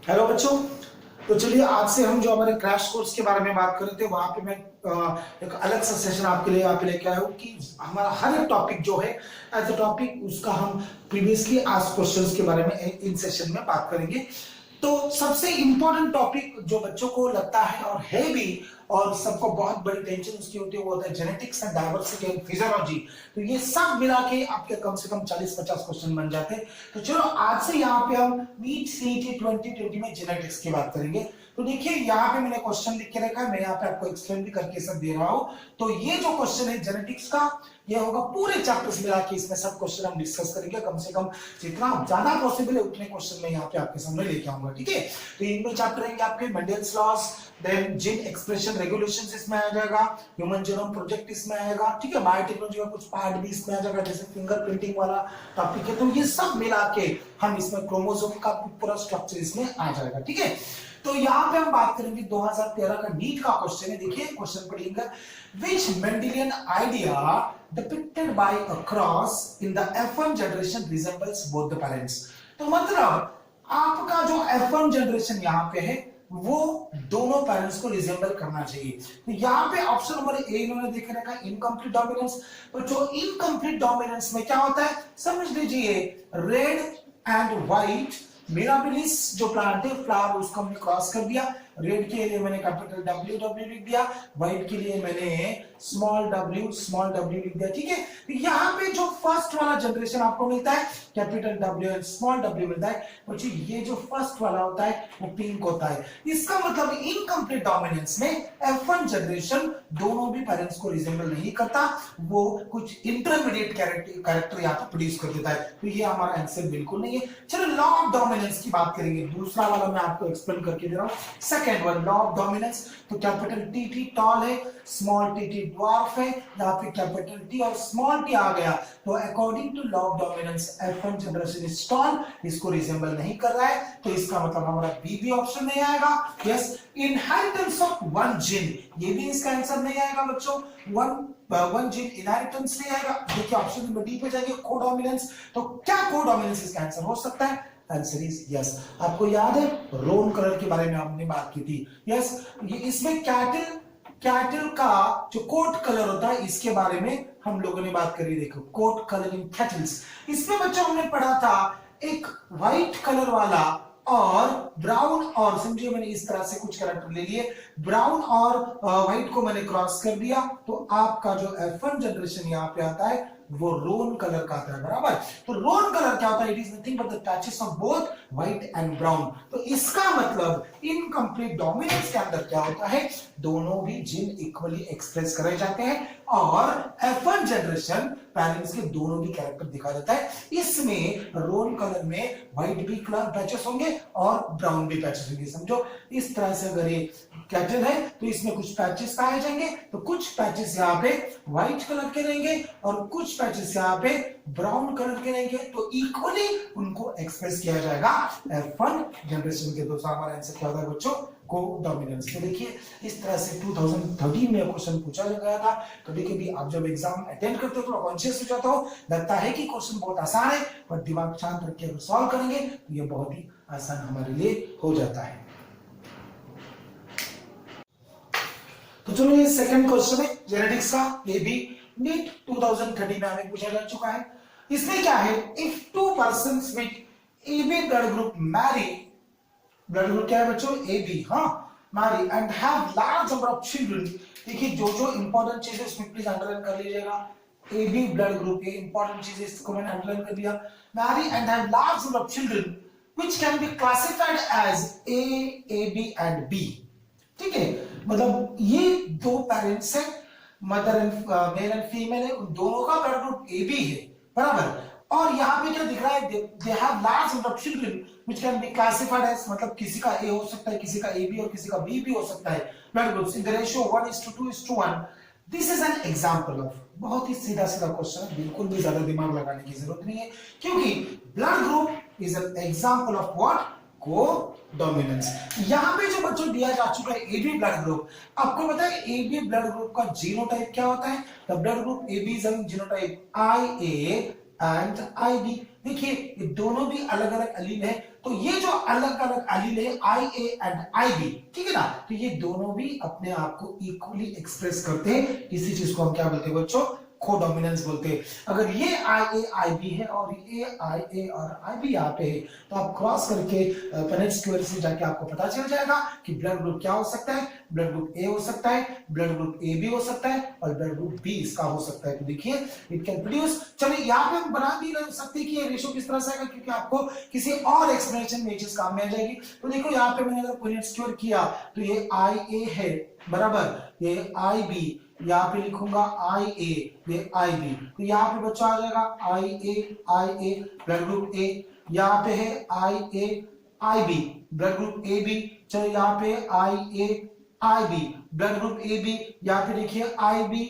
Hello बच्चों। तो चलिए आज से हम जो हमारे क्रैश कोर्स के बारे में बात कर रहे थे वहां पे मैं एक अलग सा सेशन आपके लिए यहाँ पे लेके आया हूँ कि हमारा हर एक टॉपिक जो है एज अ टॉपिक उसका हम प्रीवियसली आस्क्ड क्वेश्चंस के बारे में इन सेशन में बात करेंगे। तो सबसे इंपॉर्टेंट टॉपिक जो बच्चों को लगता है और है भी और सबको बहुत बड़ी टेंशन उसकी होती है वो होता है genetics and diversity and physiology. तो ये सब मिला के आपके कम से कम 40-50 क्वेश्चन बन जाते हैं। तो चलो आज से यहाँ पे हम नीट सीईटी 2020 में जेनेटिक्स की बात करेंगे। तो देखिए यहाँ पे मैंने क्वेश्चन लिख के रखा है, मैं यहाँ पे आपको एक्सप्लेन भी करके सब दे रहा हूँ। तो ये जो क्वेश्चन है जेनेटिक्स का ये होगा पूरे चैप्टर्स मिला के, इसमें सब क्वेश्चन हम डिस्कस करेंगे। कम से कम जितना ज्यादा पॉसिबल है उतने क्वेश्चन मैं यहाँ पे आपके सामने लेके आऊंगा, ठीक है। तो इनमें चैप्टर रहेंगे आपके Mendel's laws, then gene expression regulations इसमें आ जाएगा, ह्यूमन जीनोम प्रोजेक्ट इसमें आएगा, ठीक है। बायोटेक्नोलॉजी का कुछ पार्ट भी इसमें आ जाएगा जैसे फिंगरप्रिंटिंग वाला टॉपिक है। तो ये सब मिला के हम इसमें क्रोमोसोम का पूरा स्ट्रक्चर इसमें आ जाएगा, ठीक है। तो यहाँ पे हम बात करेंगे 2013 का नीट का क्वेश्चन है। देखिए क्वेश्चन पढ़िएगा, which Mendelian idea depicted by a cross in the F1 generation resembles both the parents। तो मतलब आपका जो F1 जनरेशन यहाँ पे है वो दोनों पेरेंट्स को रिजेंबल करना चाहिए। तो यहाँ पे ऑप्शन नंबर ए इन्होंने देख रखा इनकम्प्लीट डोमिनेंस। तो जो इनकम्प्लीट डोमिनेंस में क्या होता है समझ लीजिए, रेड एंड व्हाइट मिराबिलिस जो प्लांट है फ्लावर उसको हमने क्रॉस कर दिया। रेड के लिए मैंने कैपिटल डब्ल्यू डब्ल्यू लिख दिया, व्हाइट के लिए मैंने स्मॉल डब्ल्यू लिख दिया, ठीक है। तो यहाँ पे जो फर्स्ट वाला जनरेशन आपको मिलता है capital W and small W मिलता है, बच्चों ये जो फर्स्ट वाला होता है वो पिंक होता है। इसका मतलब इनकम्प्लीट डोमिनेंस में F1 जनरेशन दोनों भी पेरेंट्स को रिजेंबल नहीं करता, वो कुछ इंटरमीडिएट कैरेक्टर यहाँ पे प्रोड्यूस कर देता है। तो ये हमारा आंसर बिल्कुल नहीं है। चलो लॉ ऑफ डोमिनेंस की बात करेंगे, दूसरा वाला मैं आपको एक्सप्लेन करके दे रहा हूँ। Second one law of dominance, तो कैपिटल टी टॉल है, स्मॉल टी ड्वार्फ है, यहाँ पे कैपिटल टी और स्मॉल टी आ गया। तो according to law of dominance F1 generation is tall, इसको रिजेंबल नहीं कर रहा है। तो इसका मतलब हमारा बी भी ऑप्शन नहीं आएगा। Yes, inheritance of one gene, ये भी इसका आंसर नहीं आएगा बच्चों। वन जीन इनहेरिटेंस नहीं आएगा। देखिए ऑप्शन नंबर डी पे जाएंगे कोडोमिनेंस। तो क्या कोडोमिनेंस इसका आंसर हो सकता है? Answer is yes. आपको याद है रोन कलर के बारे में हमने बात की थी। यस, ये इसमें कैटल का जो कोट कलर होता है इसके बारे में हम लोगों ने बात करी। देखो कोट कलर इन कैटल्स, इसमें बच्चों हमने पढ़ा था एक व्हाइट कलर वाला और ब्राउन, और समझिए मैंने इस तरह से कुछ कैरेक्टर ले लिए, ब्राउन और व्हाइट को मैंने क्रॉस कर दिया। तो आपका जो F1 जनरेशन यहाँ पे आता है वो रोन कलर का आता है, बराबर। तो रोन कलर क्या होता है? It is nothing but the patches of both white and brown. तो इसका मतलब इनकम्प्लीट डोमिनेंस के अंदर क्या होता है, दोनों भी जीन इक्वली एक्सप्रेस करे जाते हैं और F1 जनरेशन पेरेंट्स के दोनों भी कैरेक्टर दिखा देता है। इसमें रोन कलर में व्हाइट भी पैचेस होंगे और ब्राउन भी पैचेस होंगे। समझो इस तरह से अगर ये कैटल है तो इसमें कुछ पैचेस पाए जाएंगे, तो कुछ पैचेस यहाँ पे व्हाइट कलर के रहेंगे और कुछ पैचेस यहाँ पे ब्राउन कलर के रहेंगे। तो इक्वली उनको एक्सप्रेस किया जाएगा F1 जनरेशन के। तो हमारा आंसर क्या होता है बच्चों? कोडोमिनेंस। तो देखिए इस तरह से 2013 में क्वेश्चन पूछा गया था। कभी कभी आप जब एग्जाम अटेंड करते हो तो कॉन्शियस हो जाता हो, लगता है कि क्वेश्चन बहुत आसान है, पर दिमाग शांत रख के अगर सॉल्व करेंगे तो ये बहुत ही आसान हमारे लिए हो जाता है। तो चलो ये सेकंड क्वेश्चन है जेनेटिक्स का, ये भी नीट 2013 में हमें पूछा जा चुका है। इसमें क्या है, if two persons with AB blood group marry, blood group क्या है बच्चों? एबी, हाँ, marry and have large number of children. देखिए जो जो इंपॉर्टेंट चीज है उसमें प्लीज अंडरलाइन कर लीजिएगा। एबी ब्लड ग्रुप के इंपॉर्टेंट चीज है, इसको मैंने अंडरलाइन कर दिया। Marry and have large number of children which can be classified as A B and B, ठीक है। मतलब ये दो पेरेंट्स हैं, mother and male and female है, उन दोनों का ब्लड ग्रुप ए बी है, बराबर। और यहाँ पे क्या दिख रहा है, they have large number of children which can be classified as, मतलब किसी का ए हो सकता है, किसी का ए बी और किसी का बी भी हो सकता है, blood groups in the ratio 1:2:1। This is an example of, बहुत ही सीधा सीधा क्वेश्चन है, बिल्कुल भी ज्यादा दिमाग लगाने की जरूरत नहीं है, क्योंकि blood group is an example of what? Codominance. यहां पे जो बच्चों दिया जा चुका है एबी ब्लड ग्रुप, आपको पता है एबी ब्लड ग्रुप का जीनोटाइप क्या होता है? The blood group AB is genotype IA and IB। देखिए ये दोनों भी अलग अलग अलील है, तो ये जो अलग अलग अलील है I A and I B, ठीक है ना, तो ये दोनों भी अपने आप को इक्वली एक्सप्रेस करते हैं। इसी चीज को हम क्या बोलते हैं बच्चों, कोडोमिनेंस बोलते हैं। अगर ये आई ए आई बी है और ये आई ए और आई बी यहाँ पे है, तो आप क्रॉस करके पनेट स्क्वायर से जाके आपको पता चल जाएगा कि ब्लड ग्रुप क्या हो सकता है। ब्लड ग्रुप ए हो सकता है, ब्लड ग्रुप ए बी हो सकता है, और ब्लड ग्रुप बी इसका हो सकता है। तो देखिए इट कैन प्रोड्यूस, चलिए यहाँ पे हम बना भी सकते हैं कि ये रेशियो किस तरह से आएगा, क्योंकि आपको किसी और एक्सप्लेनेशन में ये चीज काम में आ जाएगी। तो देखो यहाँ पे मैंने अगर पनेट स्क्वायर किया तो ये आई ए है बराबर, ये आई बी, यहाँ पे लिखूंगा आई ए, ये आई बी, तो यहाँ पे बच्चा आ जाएगा आई ए ब्लड ग्रुप ए, यहाँ पे है I A I B blood group A B, चलो यहाँ पे I B blood group A B, यहाँ पे देखिए आई बी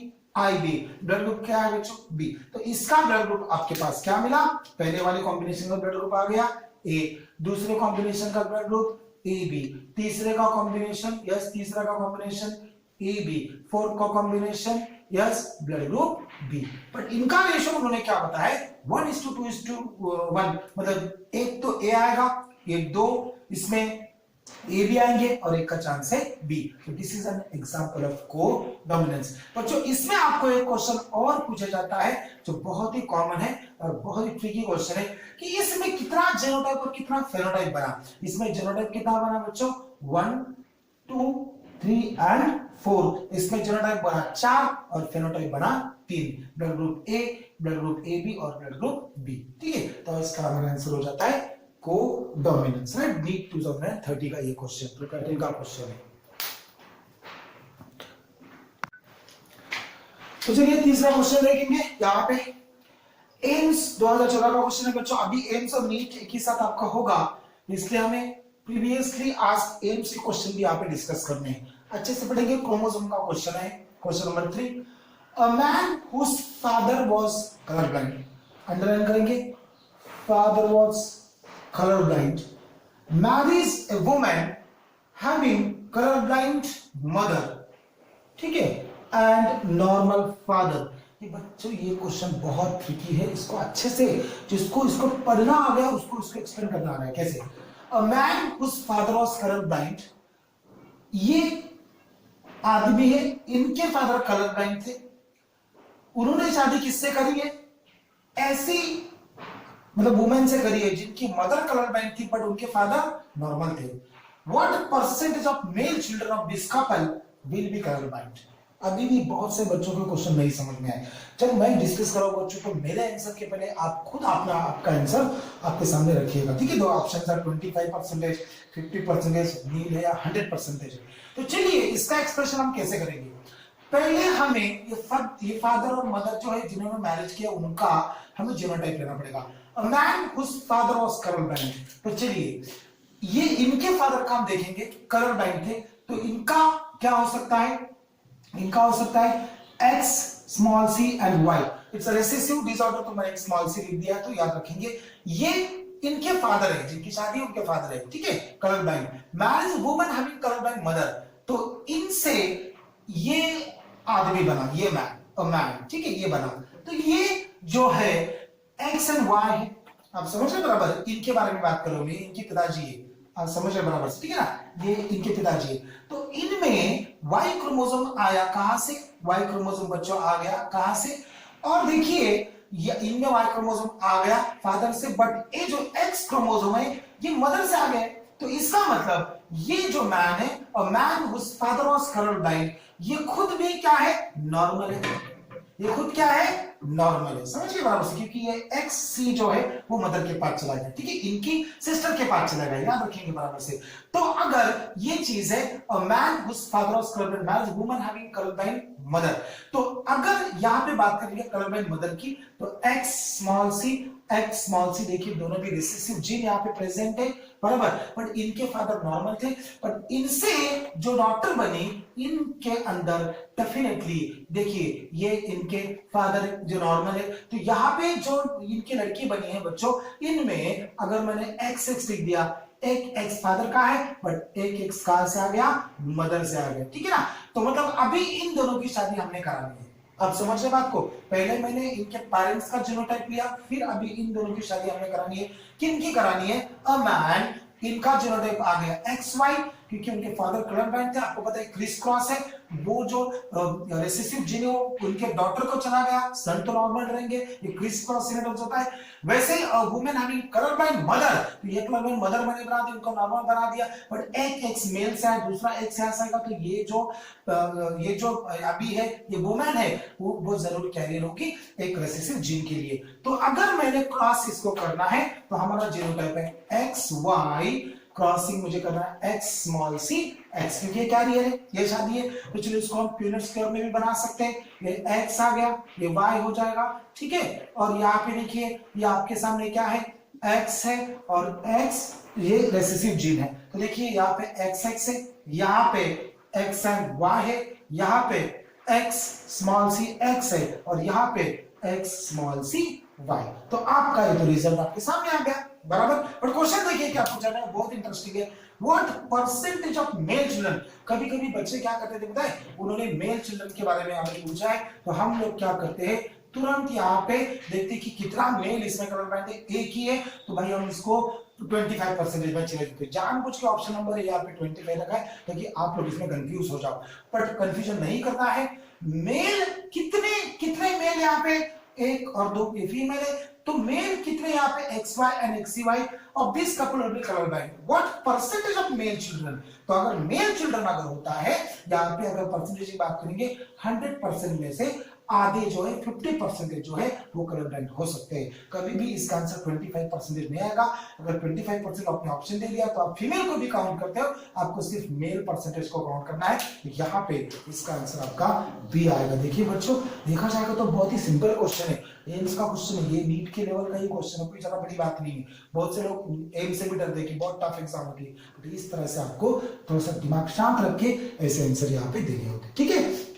ब्लड ग्रुप क्या है बच्चों, बी। तो इसका ब्लड ग्रुप आपके पास क्या मिला, पहले वाले कॉम्बिनेशन का ब्लड ग्रुप आ गया ए, दूसरे कॉम्बिनेशन का ब्लड ग्रुप ए बी, तीसरे का कॉम्बिनेशन यस, तीसरा का कॉम्बिनेशन ए बी, फोर्थ का combination yes blood group B. But इनका रेशियो उन्होंने क्या बताया 1:2:1, मतलब एक तो ए आएगा, एक दो, इसमें ए भी आएंगे और एक का चांस है बी। तो this is an example of codominance. बच्चों इसमें आपको एक क्वेश्चन और पूछा जाता है जो बहुत ही कॉमन है और बहुत ही ट्रिकी क्वेश्चन है कि इसमें कितना जीनोटाइप और कितना फेनोटाइप बना। इसमें जीनोटाइप कितना बना बच्चों, 1 2 3 एंड 4, इसमें जीनोटाइप बना 4 और फेनोटाइप बना 3, blood group A, blood group A B और ब्लड ग्रुप बी। ठीक है, तो इसका हमारा आंसर हो जाता है कोडोमिनेंस, राइट। नीट 2030 का ये क्वेश्चन, प्रिपरेटरी का क्वेश्चन है। तो चलिए तीसरा क्वेश्चन देखेंगे यहाँ पे। एम्स 2014 का क्वेश्चन है बच्चों। अभी एम्स और नीट एक ही साथ आपका होगा, इसलिए हमें प्रीवियसली आज एम्स के क्वेश्चन भी यहाँ पे डिस्कस करने हैं। अच्छे से पढ़ेंगे। क्रोमोसोम का क्वेश्चन है, question number 3। A man whose father was colour blind, underline करेंगे, father was color blind, marries a woman having color blind mother, ठीक है, and normal father। ये बच्चों ये क्वेश्चन बहुत ट्रिकी है, इसको अच्छे से जिसको इसको पढ़ना आ गया उसको इसको एक्सप्लेन करना आ रहा है कैसे। A man whose father was color blind, ये आदमी है, इनके फादर कलर ब्लाइंड थे, उन्होंने शादी किससे करी है, ऐसी मतलब वुमेन से करी है जिनकी मदर कलर ब्लाइंड थी बट उनके फादर नॉर्मल थे। What percentage of male children of this couple will be colour blind. अभी भी बहुत से बच्चों को क्वेश्चन नहीं समझ में आए। जब मैं डिस्कस करूंगा बच्चों तो मेरे आंसर के पहले आप खुद आपका आंसर आपके सामने रखिएगा, ठीक है। दो ऑप्शन है 25%, 50% नील है या 100%। तो चलिए इसका एक्सप्रेशन हम कैसे करेंगे। पहले हमें ये फादर और मदर जो है जिन्होंने मैरिज किया उनका हमें जीनोटाइप लेना पड़ेगा। A man whose father was color blind, तो चलिए ये इनके फादर का हम देखेंगे, कलर ब्लाइंड थे, तो इनका क्या हो सकता है, इनका हो सकता है X small c and Y। It's a recessive disorder, तो मैंने स्मॉल c लिख दिया, तो याद रखेंगे ये इनके फादर है, जिनकी शादी उनके फादर है, ठीक है, colour blind. Marriage woman having colour blind mother, तो इनसे ये आदमी बना, ये मैन, ठीक है, ये बना। तो ये जो है X एंड Y है, आप समझ रहे बराबर, इनके बारे में बात करोगे, इनके पिताजी है, आप समझ रहे बराबर से, ठीक है ना, ये इनके पिताजी है। तो इनमें Y क्रोमोसोम आया कहां से, Y क्रोमोसोम बच्चों आ गया कहां से, और देखिए इनमें Y क्रोमोसोम आ गया फादर से, बट ये जो X क्रोमोसोम है ये मदर से आ गया। तो इसका मतलब ये जो मैन है, और man whose father was colour blind, ये खुद भी क्या है, नॉर्मल है, ये खुद क्या है, नॉर्मल है, समझिए बराबर से, क्योंकि ये एक्स सी जो है वो मदर के पास चला गया, ठीक है, इनकी सिस्टर के पास चला गया, याद रखेंगे बराबर से। तो अगर ये चीज है a man whose father was colour blind, marriage woman having colour blind mother, तो अगर यहां पे बात करेंगे कलर ब्लाइंड मदर की, तो एक्स स्मॉल सी देखिए दोनों भी रिसेसिव जीन यहाँ पे प्रेजेंट है बराबर, बट इनके फादर नॉर्मल थे, पर इनसे जो डॉटर बनी इनके अंदर डेफिनेटली देखिए ये इनके फादर जो नॉर्मल है, तो यहाँ पे जो इनकी लड़की बनी है बच्चों, इनमें अगर मैंने एक्स एक्स लिख दिया, एक एक्स फादर का है बट एक एक्स कहां से आ गया, मदर से आ गया, ठीक है ना। तो मतलब अभी इन दोनों की शादी हमने करानी है, आप समझ रहे बात को? पहले मैंने इनके पेरेंट्स का जीनोटाइप लिया, फिर अभी इन दोनों की शादी हमने करानी है। किन की करानी है? अ मैन, इनका जीनोटाइप आ गया XY, क्योंकि उनके फादर कलर ब्लाइंड थे। आपको पता है क्रिस क्रॉस है, वो जो रिसेसिव जीन है उनके डॉटर को चला गया, सन तो नॉर्मल रहेंगे, ये क्रिस क्रॉस सिनेटोस होता है। वैसे women having colour blind mother, तो ये कलर ब्लाइंड मदर मैंने बना दी, उनको नॉर्मल बना दिया, बट एक एक्स मेल से है, दूसरा एक्स यहाँ से आएगा, तो ये जो अभी है ये वुमेन है, वो जरूर कैरियर होगी एक रिसेसिव जीन के लिए। तो अगर मैंने क्रॉस इसको करना है तो हमारा जीनोटाइप है XY, क्रॉसिंग मुझे करना है X स्मॉल c X, क्योंकि ये कैरियर है, ये शादी है, तो चलिए इसको हम प्यूनेट स्क्वायर में भी बना सकते हैं। ये X आ गया, ये Y हो जाएगा, ठीक है। और यहाँ पे देखिए ये आपके सामने क्या है, X है, और X ये रिसेसिव जीन है, तो देखिए यहाँ पे XX है, यहाँ पे X एंड Y है, यहाँ पे X स्मॉल c X है, और यहाँ पे X स्मॉल c Y। तो आपका ये तो रिजल्ट आपके सामने आ गया, बराबर। पर क्वेश्चन देखिए क्या पूछा गया, बहुत इंटरेस्टिंग है। What percentage of male children, कभी कभी बच्चे क्या करते थे बताए, उन्होंने मेल चिल्ड्रन के बारे में हमें पूछा है, तो हम लोग क्या करते हैं, तुरंत यहाँ पे देखते कि कितना मेल इसमें कलर बैठ है, एक ही है, तो भाई हम इसको 25% में चले जाते, जानबूझ के ऑप्शन नंबर यहाँ पे 25 रखा है ताकि आप लोग इसमें कंफ्यूज हो जाओ, बट कंफ्यूजन नहीं करना है। मेल कितने कितने मेल यहाँ पे, एक और दो, ये फीमेल है, तो मेल कितने यहाँ पे XY and XY of this couple will be colour blind. What percentage of male children, तो अगर मेल चिल्ड्रन अगर होता है, यहाँ पे अगर परसेंटेज की बात करेंगे 100% में से आधे जो है 50% जो है वो कलर ब्लाइंड हो सकते हैं। कभी भी इसका आंसर 25% नहीं आएगा। अगर 25% आपने ऑप्शन दे दिया तो आप फीमेल को भी काउंट करते हो, आपको सिर्फ मेल परसेंटेज को काउंट करना है, यहाँ पे इसका आंसर आपका बी आएगा। देखिए बच्चों, देखा जाएगा तो बहुत ही सिंपल क्वेश्चन है, एम्स का क्वेश्चन है, ये नीट के लेवल का ही क्वेश्चन है, कोई ज्यादा बड़ी बात नहीं है। बहुत से लोग एम्स से भी डरते हैं कि बहुत टफ एग्जाम होती है, बट इस तरह से आपको थोड़ा सा दिमाग शांत रख के ऐसे आंसर यहाँ पे देने होते, ठीक है।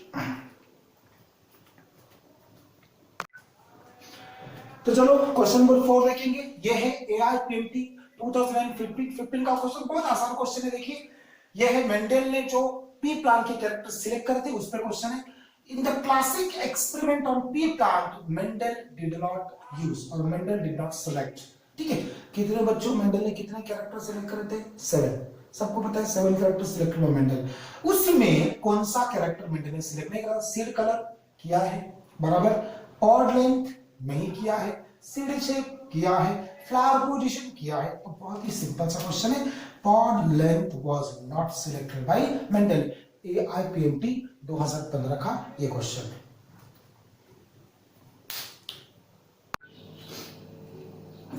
तो चलो क्वेश्चन नंबर 4 देखेंगे, ये है AIPMT 2015 का क्वेश्चन, बहुत आसान क्वेश्चन है। देखिए ये है मेंडल ने जो पी प्लांट के कैरेक्टर सिलेक्ट करे थे उस पर क्वेश्चन है। In the classic experiment on P plant Mendel did not use और मेंडल डिड नॉट सेलेक्ट, ठीक है। कितने बच्चों मेंडल ने कितने कैरेक्टर सिलेक्ट करे थे? 7, सबको पता है 7 कैरेक्टर सिलेक्ट हुआ मेंडल। उसमें कौन सा कैरेक्टर मेंडल ने सिलेक्ट नहीं करा? सीड कलर किया है, बराबर, ऑड लेंथ नहीं किया है, सीड शेप किया है, फ्लावर पोजीशन किया है। तो बहुत ही सिंपल सा क्वेश्चन है, pod length was not selected by Mendel. AIPMT 2015 का ये क्वेश्चन है।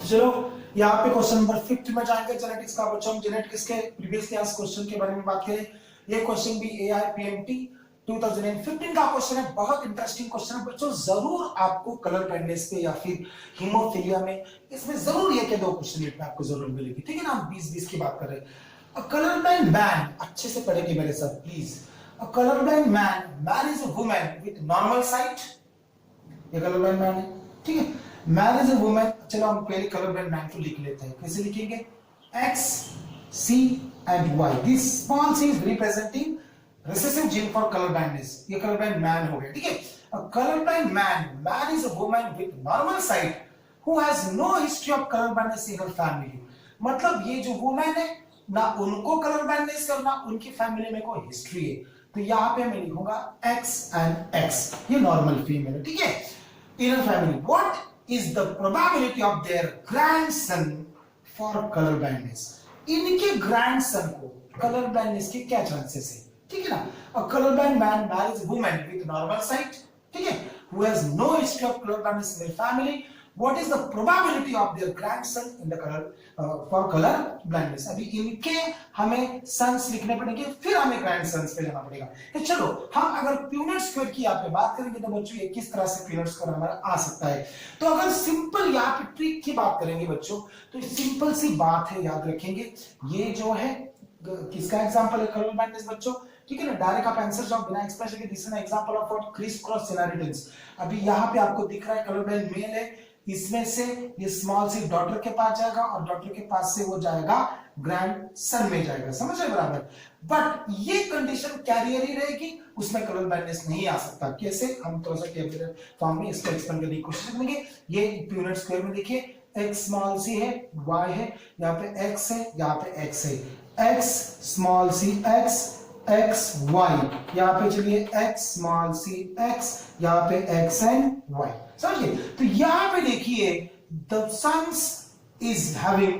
चलो यहाँ पे क्वेश्चन नंबर 5 में जाएंगे, जेनेटिक्स का। बच्चों हम जेनेटिक्स के प्रीवियस क्लास क्वेश्चन के बारे में बात करें। ये क्वेश्चन भी AIPMT 2015 का क्वेश्चन है, बहुत इंटरेस्टिंग क्वेश्चन है बच्चों। जरूर आपको कलर ब्लाइंडनेस पे या फिर हीमोफीलिया में, इसमें जरूर ये के दो क्वेश्चन में आपको जरूर मिलेगी, ठीक है ना। हम 20-20 की बात कर रहे हैं। अ कलर ब्लाइंड मैन, अच्छे से पढ़ेंगे मेरे साथ please. A colour blind man is a woman with normal site, ये कलर ब्लाइंड मैन है, ठीक है। Man is a woman. चलो हम पहले कलर ब्लाइंड मैन को लिख लेते हैं, कैसे लिखेंगे? X, C and Y, this small c is representing recessive gene for color blindness, ये color blind man हो गया, ठीक है। A color blind man is a woman with normal sight who has no history of color blindness in her family। मतलब ये जो women है ना उनको कलर ब्लाइंडनेस और ना उनकी फैमिली में कोई हिस्ट्री है, तो यहाँ पे मैं लिखूंगा X and X, ये नॉर्मल फीमेल है, ठीक है। In a family what is the probability of their grandson for colour blindness, इनके ग्रैंडसन को कलर ब्लाइंडनेस के क्या चांसेस है, ठीक है ना। A colour blind man marries woman with normal sight, ठीक है, who has no history of colour blindness in their family. What is the probability of their grandson in the colour for colour blindness. अभी इनके हमें sons लिखने पड़ेंगे, फिर हमें ग्रैंडसन्स पे जाना पड़ेगा। तो चलो हम अगर प्यूनेट स्क्वायर की यहाँ पे बात करेंगे तो बच्चों ये किस तरह से प्यूनेट स्क्वायर हमारा आ सकता है। तो अगर सिंपल यहाँ पे ट्रिक की बात करेंगे बच्चों, तो सिंपल सी बात है, याद रखेंगे। ये जो है किसका एग्जांपल है? कलर ब्लाइंडनेस बच्चों, ठीक है ना। डायरेक्ट आप आंसर जाओ बिना एक्सप्रेशन के। This is an example of what? Criss cross inheritance. अभी यहाँ पे आपको दिख रहा है कलर ब्लाइंड मेल है, इसमें से ये स्मॉल सी डॉटर के पास जाएगा और डॉटर के पास से वो जाएगा ग्रैंड सन में जाएगा, समझ रहे बराबर। बट ये कंडीशन कैरियर ही रहेगी, उसमें कलर ब्लाइंडनेस नहीं आ सकता। कैसे, हम थोड़ा सा क्लियर फॉर्म में इसको एक्सप्लेन करने की कोशिश करेंगे। ये यूनिट स्क्वायर में देखिए x स्मॉल सी है, y है, यहाँ पे x है, यहाँ पे x है, x small C x, x y, यहाँ पे चलिए x स्मॉल सी x, यहाँ पे x एंड y, समझिए। तो यहाँ पे देखिए the sons is having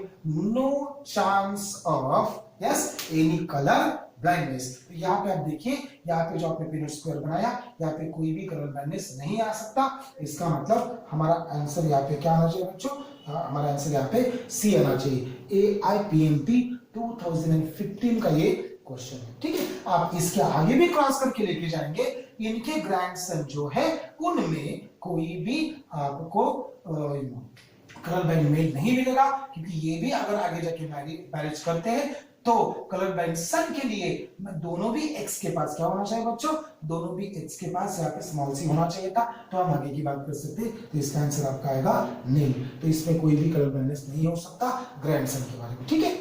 no chance of yes any color blindness. तो यहाँ पे आप देखिए, यहाँ पे जो आपने पीरियड स्क्वायर बनाया, यहाँ पे कोई भी कलर ब्लाइंडनेस नहीं आ सकता। इसका मतलब हमारा आंसर यहाँ पे क्या आना चाहिए बच्चों, हमारा आंसर यहाँ पे सी आना चाहिए। AIPMP 2015 का ये क्वेश्चन है, ठीक है। आप इसके आगे भी क्रॉस करके लेके जाएंगे, इनके ग्रैंडसन जो है उनमें कोई भी आपको कलर ब्लाइंड मेल नहीं मिलेगा, क्योंकि ये भी अगर आगे जाके मैरिज करते हैं तो कलर ब्लाइंड सन के लिए दोनों भी x के पास क्या होना चाहिए बच्चों, दोनों भी x के पास यहाँ पे स्मॉल सी होना चाहिए था, तो हम आगे की बात कर सकते हैं। तो इसका आंसर आपका आएगा नील। तो इसमें कोई भी कलर ब्लाइंडनेस नहीं हो सकता ग्रैंडसन के बारे में, ठीक है।